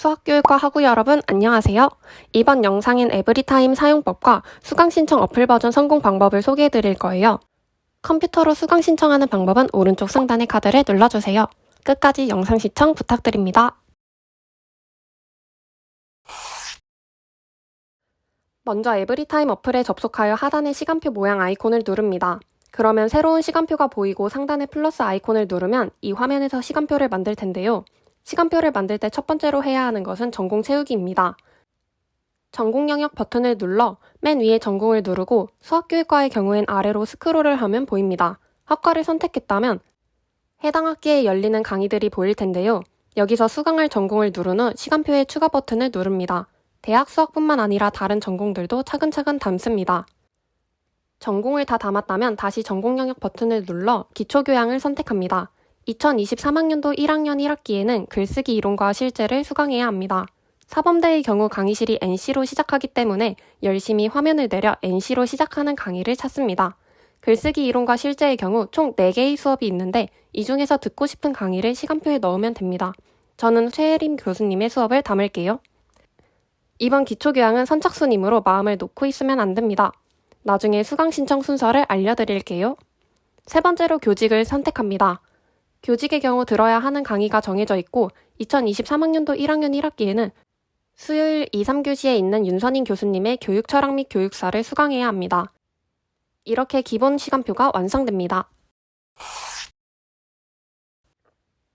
수학교육과 학우 여러분 안녕하세요. 이번 영상엔 에브리타임 사용법과 수강 신청 어플 버전 성공 방법을 소개해 드릴 거예요. 컴퓨터로 수강 신청하는 방법은 오른쪽 상단의 카드를 눌러주세요. 끝까지 영상 시청 부탁드립니다. 먼저 에브리타임 어플에 접속하여 하단의 시간표 모양 아이콘을 누릅니다. 그러면 새로운 시간표가 보이고 상단의 플러스 아이콘을 누르면 이 화면에서 시간표를 만들 텐데요. 시간표를 만들 때 첫 번째로 해야 하는 것은 전공 채우기입니다. 전공 영역 버튼을 눌러 맨 위에 전공을 누르고 수학교육과의 경우엔 아래로 스크롤을 하면 보입니다. 학과를 선택했다면 해당 학기에 열리는 강의들이 보일 텐데요. 여기서 수강할 전공을 누른 후 시간표의 추가 버튼을 누릅니다. 대학 수학뿐만 아니라 다른 전공들도 차근차근 담습니다. 전공을 다 담았다면 다시 전공 영역 버튼을 눌러 기초교양을 선택합니다. 2023학년도 1학년 1학기에는 글쓰기 이론과 실제를 수강해야 합니다. 사범대의 경우 강의실이 NC로 시작하기 때문에 열심히 화면을 내려 NC로 시작하는 강의를 찾습니다. 글쓰기 이론과 실제의 경우 총 4개의 수업이 있는데 이 중에서 듣고 싶은 강의를 시간표에 넣으면 됩니다. 저는 최혜림 교수님의 수업을 담을게요. 이번 기초교양은 선착순이므로 마음을 놓고 있으면 안 됩니다. 나중에 수강 신청 순서를 알려드릴게요. 세 번째로 교직을 선택합니다. 교직의 경우 들어야 하는 강의가 정해져 있고 2023학년도 1학년 1학기에는 수요일 2, 3교시에 있는 윤선인 교수님의 교육철학 및 교육사를 수강해야 합니다. 이렇게 기본 시간표가 완성됩니다.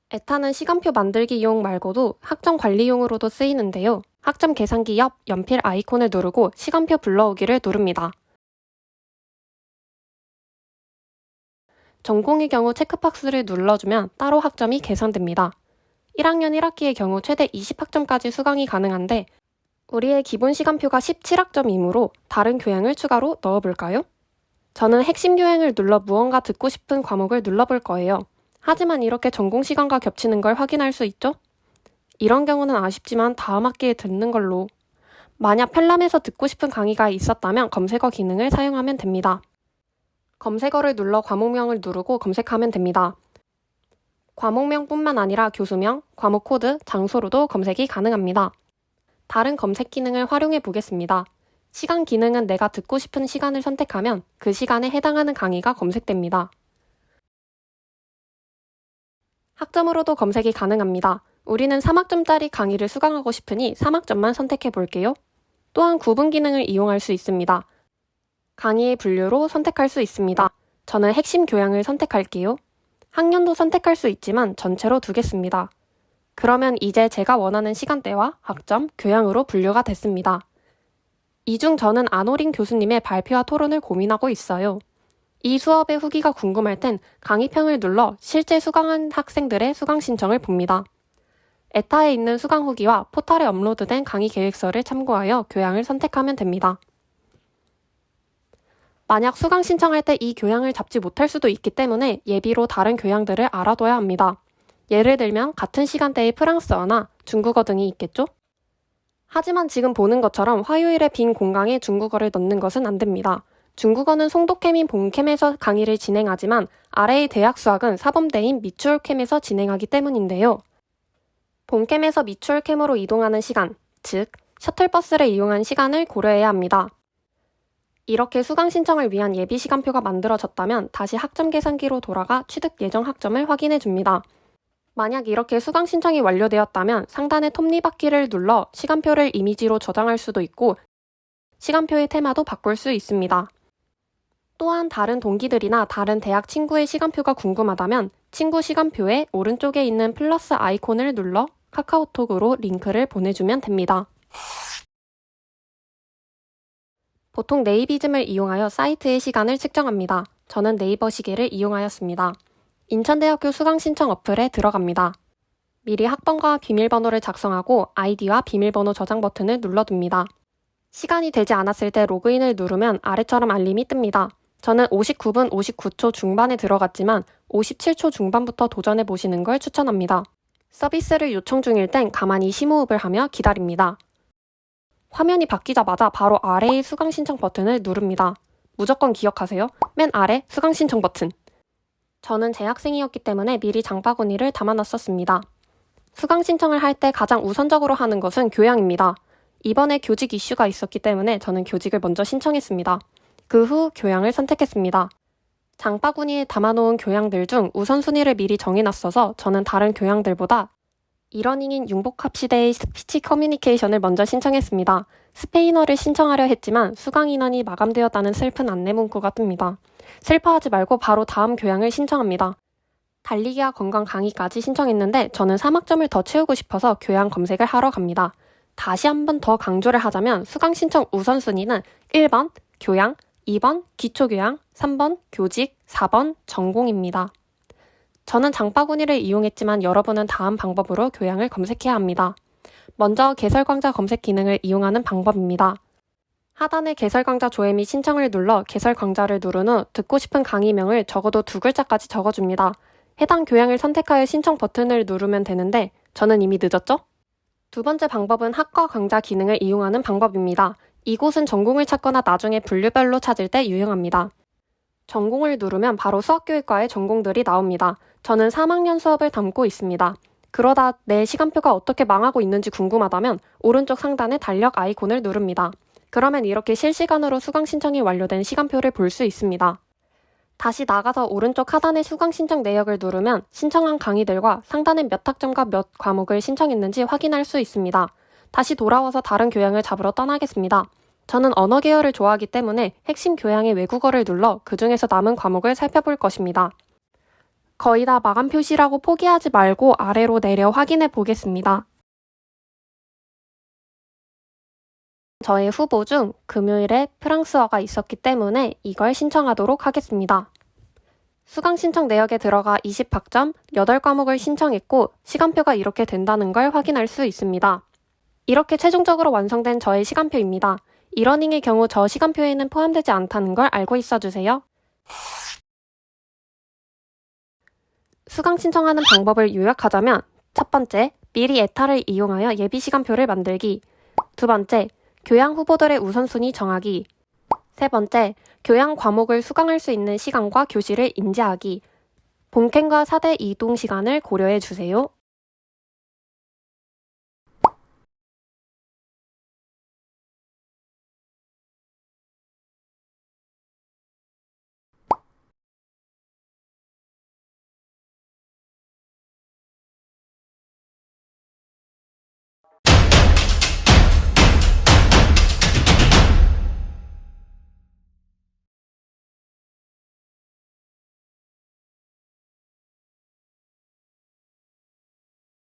에타는 시간표 만들기용 말고도 학점 관리용으로도 쓰이는데요. 학점 계산기 옆 연필 아이콘을 누르고 시간표 불러오기를 누릅니다. 전공의 경우 체크박스를 눌러주면 따로 학점이 계산됩니다. 1학년 1학기의 경우 최대 20학점까지 수강이 가능한데 우리의 기본 시간표가 17학점이므로 다른 교양을 추가로 넣어볼까요? 저는 핵심 교양을 눌러 무언가 듣고 싶은 과목을 눌러볼 거예요. 하지만 이렇게 전공 시간과 겹치는 걸 확인할 수 있죠? 이런 경우는 아쉽지만 다음 학기에 듣는 걸로. 만약 편람에서 듣고 싶은 강의가 있었다면 검색어 기능을 사용하면 됩니다. 검색어를 눌러 과목명을 누르고 검색하면 됩니다. 과목명뿐만 아니라 교수명, 과목 코드, 장소로도 검색이 가능합니다. 다른 검색 기능을 활용해 보겠습니다. 시간 기능은 내가 듣고 싶은 시간을 선택하면 그 시간에 해당하는 강의가 검색됩니다. 학점으로도 검색이 가능합니다. 우리는 3학점짜리 강의를 수강하고 싶으니 3학점만 선택해 볼게요. 또한 구분 기능을 이용할 수 있습니다. 강의의 분류로 선택할 수 있습니다. 저는 핵심 교양을 선택할게요. 학년도 선택할 수 있지만 전체로 두겠습니다. 그러면 이제 제가 원하는 시간대와 학점, 교양으로 분류가 됐습니다. 이 중 저는 안호린 교수님의 발표와 토론을 고민하고 있어요. 이 수업의 후기가 궁금할 땐 강의평을 눌러 실제 수강한 학생들의 수강 신청을 봅니다. 에타에 있는 수강 후기와 포털에 업로드된 강의 계획서를 참고하여 교양을 선택하면 됩니다. 만약 수강 신청할 때 이 교양을 잡지 못할 수도 있기 때문에 예비로 다른 교양들을 알아둬야 합니다. 예를 들면 같은 시간대에 프랑스어나 중국어 등이 있겠죠? 하지만 지금 보는 것처럼 화요일에 빈 공강에 중국어를 넣는 것은 안 됩니다. 중국어는 송도캠인 본캠에서 강의를 진행하지만 아래의 대학 수학은 사범대인 미추홀캠에서 진행하기 때문인데요. 본캠에서 미추홀캠으로 이동하는 시간, 즉 셔틀버스를 이용한 시간을 고려해야 합니다. 이렇게 수강 신청을 위한 예비 시간표가 만들어졌다면 다시 학점 계산기로 돌아가 취득 예정 학점을 확인해 줍니다. 만약 이렇게 수강 신청이 완료되었다면 상단의 톱니바퀴를 눌러 시간표를 이미지로 저장할 수도 있고 시간표의 테마도 바꿀 수 있습니다. 또한 다른 동기들이나 다른 대학 친구의 시간표가 궁금하다면 친구 시간표에 오른쪽에 있는 플러스 아이콘을 눌러 카카오톡으로 링크를 보내주면 됩니다. 보통 네이비즘을 이용하여 사이트의 시간을 측정합니다. 저는 네이버 시계를 이용하였습니다. 인천대학교 수강 신청 어플에 들어갑니다. 미리 학번과 비밀번호를 작성하고 아이디와 비밀번호 저장 버튼을 눌러둡니다. 시간이 되지 않았을 때 로그인을 누르면 아래처럼 알림이 뜹니다. 저는 59분 59초 중반에 들어갔지만 57초 중반부터 도전해 보시는 걸 추천합니다. 서비스를 요청 중일 땐 가만히 심호흡을 하며 기다립니다. 화면이 바뀌자마자 바로 아래의 수강 신청 버튼을 누릅니다. 무조건 기억하세요. 맨 아래 수강 신청 버튼. 저는 재학생이었기 때문에 미리 장바구니를 담아놨었습니다. 수강 신청을 할 때 가장 우선적으로 하는 것은 교양입니다. 이번에 교직 이슈가 있었기 때문에 저는 교직을 먼저 신청했습니다. 그 후 교양을 선택했습니다. 장바구니에 담아놓은 교양들 중 우선순위를 미리 정해놨어서 저는 다른 교양들보다 이러닝인 융복합시대의 스피치 커뮤니케이션을 먼저 신청했습니다. 스페인어를 신청하려 했지만 수강 인원이 마감되었다는 슬픈 안내 문구가 뜹니다. 슬퍼하지 말고 바로 다음 교양을 신청합니다. 달리기와 건강 강의까지 신청했는데 저는 3학점을 더 채우고 싶어서 교양 검색을 하러 갑니다. 다시 한 번 더 강조를 하자면 수강 신청 우선순위는 1번 교양, 2번 기초교양, 3번 교직, 4번 전공입니다. 저는 장바구니를 이용했지만 여러분은 다음 방법으로 교양을 검색해야 합니다. 먼저 개설강좌 검색 기능을 이용하는 방법입니다. 하단의 개설강좌 조회 및 신청을 눌러 개설강좌를 누른 후 듣고 싶은 강의명을 적어도 2글자까지 적어줍니다. 해당 교양을 선택하여 신청 버튼을 누르면 되는데 저는 이미 늦었죠? 두 번째 방법은 학과 강좌 기능을 이용하는 방법입니다. 이곳은 전공을 찾거나 나중에 분류별로 찾을 때 유용합니다. 전공을 누르면 바로 수학교육과의 전공들이 나옵니다. 저는 3학년 수업을 담고 있습니다. 그러다 내 시간표가 어떻게 망하고 있는지 궁금하다면 오른쪽 상단의 달력 아이콘을 누릅니다. 그러면 이렇게 실시간으로 수강 신청이 완료된 시간표를 볼 수 있습니다. 다시 나가서 오른쪽 하단의 수강 신청 내역을 누르면 신청한 강의들과 상단에 몇 학점과 몇 과목을 신청했는지 확인할 수 있습니다. 다시 돌아와서 다른 교양을 잡으러 떠나겠습니다. 저는 언어 계열을 좋아하기 때문에 핵심 교양의 외국어를 눌러 그 중에서 남은 과목을 살펴볼 것입니다. 거의 다 마감 표시라고 포기하지 말고 아래로 내려 확인해 보겠습니다. 저의 후보 중 금요일에 프랑스어가 있었기 때문에 이걸 신청하도록 하겠습니다. 수강 신청 내역에 들어가 20학점 8과목을 신청했고 시간표가 이렇게 된다는 걸 확인할 수 있습니다. 이렇게 최종적으로 완성된 저의 시간표입니다. 이러닝의 경우 저 시간표에는 포함되지 않다는 걸 알고 있어주세요. 수강 신청하는 방법을 요약하자면 첫 번째, 미리 에타를 이용하여 예비 시간표를 만들기. 두 번째, 교양 후보들의 우선순위 정하기. 세 번째, 교양 과목을 수강할 수 있는 시간과 교실을 인지하기. 본캠과 4대 이동 시간을 고려해 주세요.